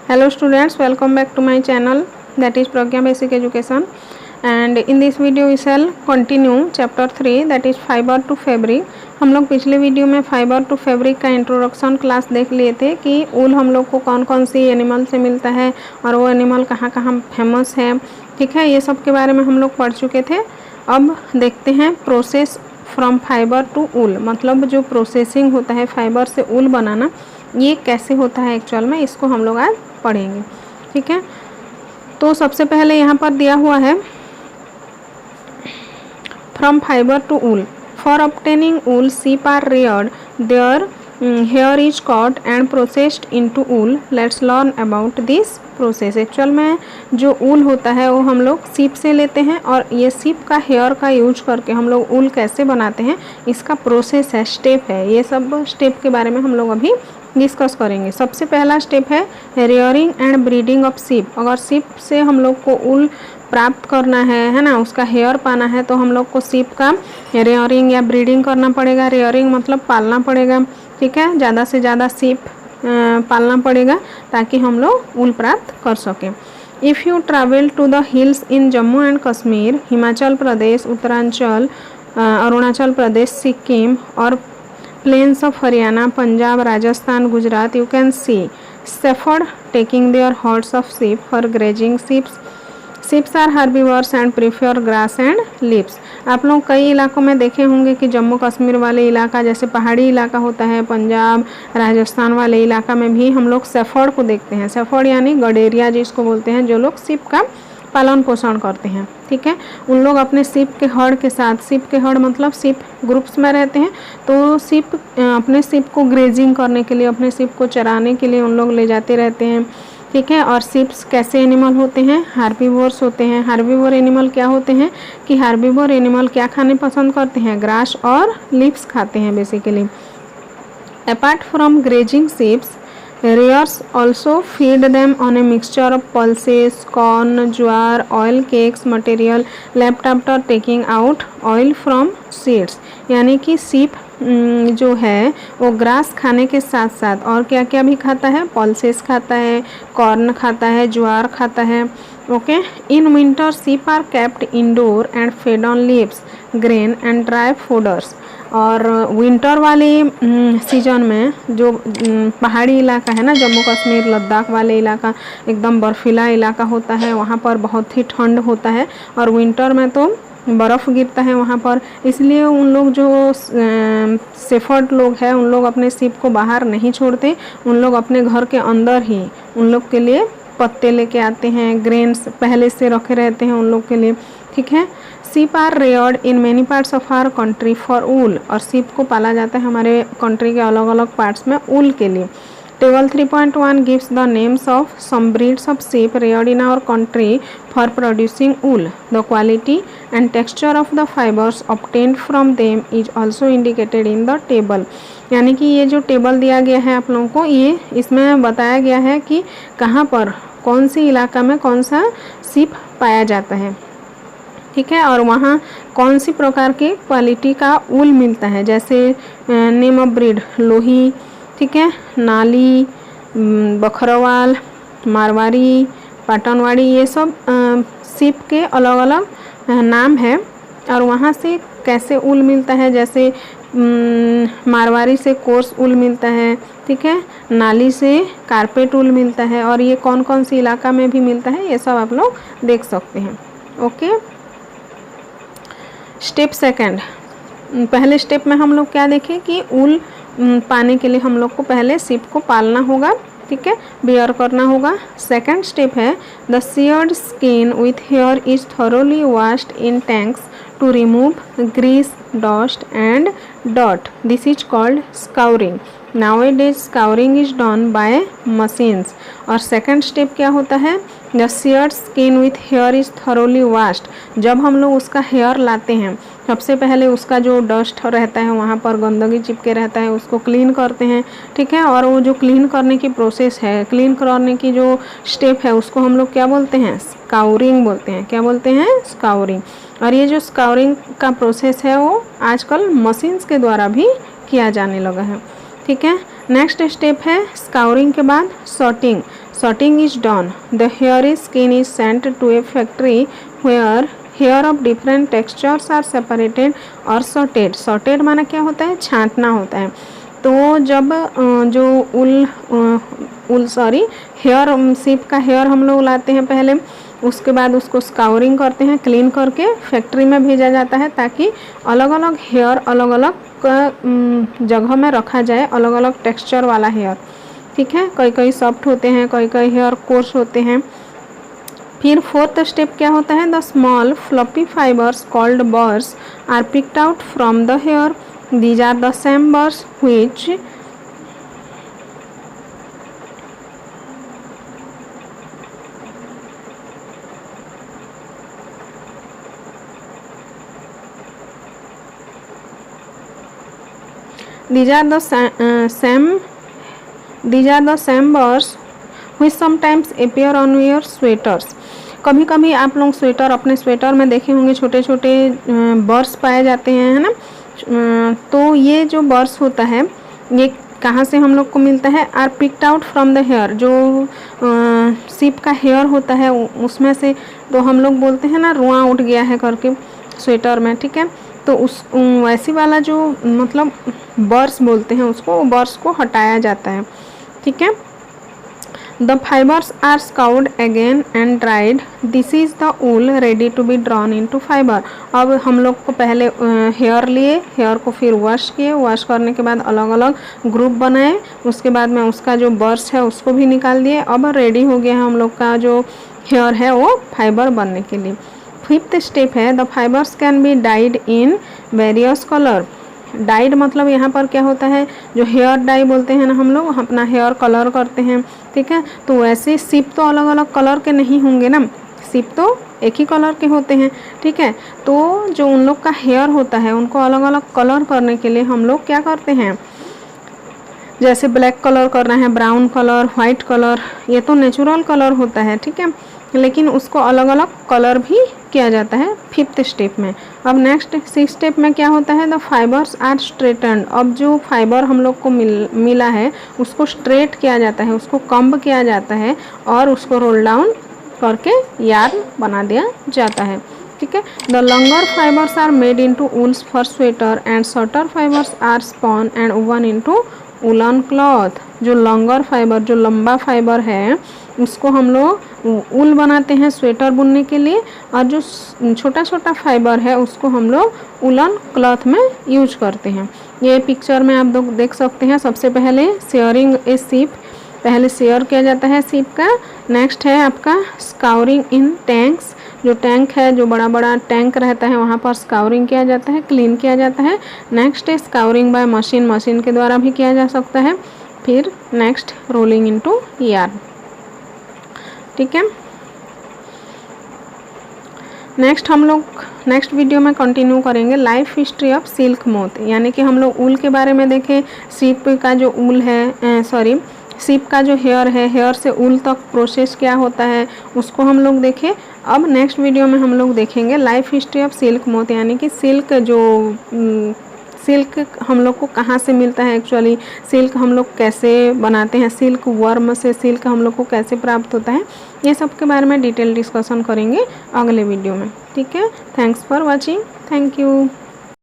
Hello students, welcome back to my channel, that is Pragya Basic Education, and in this video we shall continue chapter 3, that is fibre to fabric. हम लोग पिछले video में fibre to fabric का introduction class देख लिए थे कि ऊल हम लोग को कौन कौन सी एनिमल से मिलता है और वो एनिमल कहाँ कहाँ फेमस है, ठीक है, ये सब के बारे में हम लोग पढ़ चुके थे। अब देखते हैं प्रोसेस फ्रॉम फाइबर टू ऊल, मतलब जो प्रोसेसिंग होता है फाइबर से ऊल बनाना, ये कैसे होता है एक्चुअल में, इसको हम लोग आज पढ़ेंगे, ठीक है। तो सबसे पहले यहाँ पर दिया हुआ है from fibre to wool, for obtaining wool sheep are reared, their hair is caught and processed into wool. Let's learn about this process. Actual में जो ऊल होता है वो हम लोग सीप से लेते हैं और ये सीप का हेयर का यूज करके हम लोग ऊल कैसे बनाते हैं, इसका प्रोसेस है, स्टेप है, ये सब स्टेप के बारे में हम लोग अभी डिस्कस करेंगे। सबसे पहला स्टेप है रेयरिंग एंड ब्रीडिंग ऑफ सीप। अगर सीप से हम लोग को ऊल प्राप्त करना है ना, उसका हेयर पाना है, तो हम लोग को सीप का रेयरिंग या ब्रीडिंग करना पड़ेगा। रेयरिंग मतलब पालना पड़ेगा, ठीक है, ज़्यादा से ज़्यादा सीप पालना पड़ेगा ताकि हम लोग ऊल प्राप्त कर सकें। If you travel to the hills in Jammu and Kashmir, Himachal Pradesh, Uttaranchal, Arunachal Pradesh, Sikkim और plains of Haryana, Punjab, Rajasthan, Gujarat, you can see shepherd taking their herds of sheep for grazing. Sheep are herbivores and prefer grass and leaves. आप लोग कई इलाकों में देखे होंगे कि जम्मू कश्मीर वाले इलाका, जैसे पहाड़ी इलाका होता है, पंजाब राजस्थान वाले इलाका में भी हम लोग शेफर्ड को देखते हैं। शेफर्ड यानी गडेरिया जिसको बोलते हैं, जो लोग सीप का पालन पोषण करते हैं, ठीक है। उन लोग अपने सीप के हड़ के साथ, सीप के हड़ मतलब सीप ग्रुप्स में रहते हैं, तो सीप अपने सीप को ग्रेजिंग करने के लिए, अपने सीप को चराने के लिए उन लोग ले जाते रहते हैं, ठीक है। और सीप्स कैसे एनिमल होते हैं, हार्बीवोर्स होते हैं। हार्बीवोर एनिमल क्या होते हैं कि हार्बीवोर एनिमल क्या खाने पसंद करते हैं, ग्रास और लीव्स खाते हैं basically. Apart from grazing sheeps, rears also feed them on a mixture of pulses, corn, jowar, oil cakes material left after taking out oil from seeds। यानी कि सीप जो है वो ग्रास खाने के साथ साथ और क्या क्या भी खाता है, पल्सेस खाता है, कॉर्न खाता है, ज्वार खाता है, okay. In winter sheep are kept indoor and fed on leaves, grain and dry fodders. और विंटर वाले सीजन में जो पहाड़ी इलाका है ना, जम्मू कश्मीर लद्दाख वाले इलाका, एकदम बर्फीला इलाका होता है, वहाँ पर बहुत ही ठंड होता है और विंटर में तो बर्फ़ गिरता है वहाँ पर, इसलिए उन लोग जो शेफर्ड लोग हैं उन लोग अपने सीप को बाहर नहीं छोड़ते, उन लोग अपने घर के अंदर ही उन लोग के लिए पत्ते लेके आते हैं, ग्रेन्स पहले से रखे रहते हैं उन लोग के लिए, ठीक है। Sheep are reared in many parts of our country for wool, और सीप को पाला जाता है हमारे कंट्री के अलग अलग पार्ट्स में ऊल के लिए। Table 3.1 gives the names of some breeds of sheep reared in our country for producing wool. The quality and texture of the fibers obtained from them is also indicated in the table। यानी कि ये जो table दिया गया है आप लोगों को, ये इसमें बताया गया है कि कहाँ पर कौन सी इलाका में कौन सा सीप पाया जाता है, ठीक है, और वहाँ कौन सी प्रकार के क्वालिटी का ऊल मिलता है, जैसे नेम ऑफ ब्रीड लोही, ठीक है, नाली, बखरवाल, मारवाड़ी, पाटनवाड़ी, ये सब सीप के अलग अलग नाम है। और वहाँ से कैसे ऊल मिलता है, जैसे मारवाड़ी से कोर्स ऊल मिलता है, ठीक है, नाली से कारपेट ऊल मिलता है, और ये कौन कौन सी इलाका में भी मिलता है ये सब आप लोग देख सकते हैं, ओके। स्टेप सेकंड, पहले स्टेप में हम लोग क्या देखें कि ऊल पाने के लिए हम लोग को पहले सीप को पालना होगा, ठीक है, बियर करना होगा। सेकंड स्टेप है the sheared skin with hair is thoroughly washed in tanks to remove grease, dust and डॉट, this is called scouring. Nowadays scouring is done by machines। और सेकंड स्टेप क्या होता है, the sheared skin with hair is thoroughly washed. जब हम लोग उसका hair लाते हैं, सबसे पहले उसका जो डस्ट रहता है, वहाँ पर गंदगी चिपके रहता है, उसको क्लीन करते हैं, ठीक है। और वो जो क्लीन करने की प्रोसेस है, क्लीन करने की जो स्टेप है, उसको हम लोग क्या बोलते हैं, स्काउरिंग बोलते हैं। क्या बोलते हैं, स्काउरिंग। और ये जो स्काउरिंग का प्रोसेस है वो आजकल मशीन्स के द्वारा भी किया जाने लगा है। ठीक है, नेक्स्ट स्टेप है स्काउरिंग के बाद sorting. Sorting is done, the hair skin is sent to a factory where hair of different textures are separated और सॉर्टेड। सॉर्टेड माना क्या होता है, छांटना होता है। तो जब जो हेयर सीप का हेयर हम लोग लाते हैं पहले, उसके बाद उसको स्काउरिंग करते हैं, क्लीन करके फैक्ट्री में भेजा जाता है ताकि अलग अलग हेयर अलग अलग जगह में रखा जाए, अलग अलग टेक्सचर वाला हेयर। ठीक है, कई कई सॉफ्ट होते हैं, कई कई हेयर कोर्स होते हैं। फिर फोर्थ स्टेप क्या होता है, the small floppy fibres called burrs are picked out from the hair. These are the same burrs which these are the same bars which sometimes appear on your sweaters। कभी कभी आप लोग sweater, अपने sweater में देखे होंगे छोटे छोटे बर्स पाए जाते हैं, है ना। तो ये जो बर्स होता है ये कहाँ से हम लोग को मिलता है, are picked out from the hair. जो सीप का हेयर होता है उसमें से, तो हम लोग बोलते हैं ना रुआं उठ गया है करके स्वेटर में। ठीक है, तो उस वैसी वाला जो मतलब बर्स बोलते हैं उसको, बर्स को हटाया जाता है। ठीक है, the fibres are scoured again and dried. This is the wool ready to be drawn into fibre. अब हम लोग को पहले हेयर लिए, हेयर को फिर वॉश किए, वॉश करने के बाद अलग अलग ग्रुप बनाए, उसके बाद में उसका जो बर्स है उसको भी निकाल दिए। अब रेडी हो गया है हम लोग का जो हेयर है वो फाइबर बनने के लिए। फिफ्थ स्टेप है the fibres can be died in various colour. Died मतलब यहाँ पर क्या होता है, जो हेयर डाई बोलते हैं ना हम लोग, अपना हेयर कलर करते हैं। ठीक है, तो वैसे सीप तो अलग अलग कलर के नहीं होंगे ना, सीप तो एक ही कलर के होते हैं। ठीक है, तो जो उन लोग का हेयर होता है उनको अलग अलग कलर करने के लिए हम लोग क्या करते हैं, जैसे ब्लैक कलर करना है, ब्राउन कलर, वाइट कलर, ये तो नेचुरल कलर होता है। ठीक है, लेकिन उसको अलग अलग कलर भी किया जाता है फिफ्थ स्टेप में। अब नेक्स्ट सिक्स स्टेप में क्या होता है, द फाइबर्स आर स्ट्रेटन्ड। अब जो फाइबर हम लोग को मिला है उसको स्ट्रेट किया जाता है, उसको कम्ब किया जाता है और उसको रोल डाउन करके यार्न बना दिया जाता है। ठीक है, the longer fibres are made into wools for sweater and shorter fibres are spun and woven into woollen cloth. जो लॉन्गर फाइबर, जो लंबा फाइबर है उसको हम लोग ऊल बनाते हैं स्वेटर बुनने के लिए, और जो छोटा छोटा फाइबर है उसको हम लोग वूलन क्लॉथ में यूज करते हैं। ये पिक्चर में आप लोग देख सकते हैं। सबसे पहले शेयरिंग ए सीप, पहले शेयर किया जाता है सीप का। नेक्स्ट है आपका स्काउरिंग इन टैंक्स। जो टैंक है, जो बड़ा बड़ा टैंक रहता है वहाँ पर स्काउरिंग किया जाता है, क्लीन किया जाता है। नेक्स्ट है स्काउरिंग बाय मशीन, मशीन के द्वारा भी किया जा सकता है। फिर नेक्स्ट रोलिंग इनटू यार्न। ठीक है, नेक्स्ट हम लोग नेक्स्ट वीडियो में कंटिन्यू करेंगे life history of silk moth, यानी कि हम लोग ऊल के बारे में देखें। सीप का जो ऊल है, सीप का जो हेयर है, हेयर से ऊल तक प्रोसेस क्या होता है उसको हम लोग देखें। अब नेक्स्ट वीडियो में हम लोग देखेंगे life history of silk moth, यानी कि सिल्क जो सिल्क हम लोग को कहाँ से मिलता है, एक्चुअली सिल्क हम लोग कैसे बनाते हैं, सिल्क वर्म से सिल्क हम लोग को कैसे प्राप्त होता है, ये सब के बारे में डिटेल डिस्कशन करेंगे अगले वीडियो में। ठीक है, thanks for watching, thank you.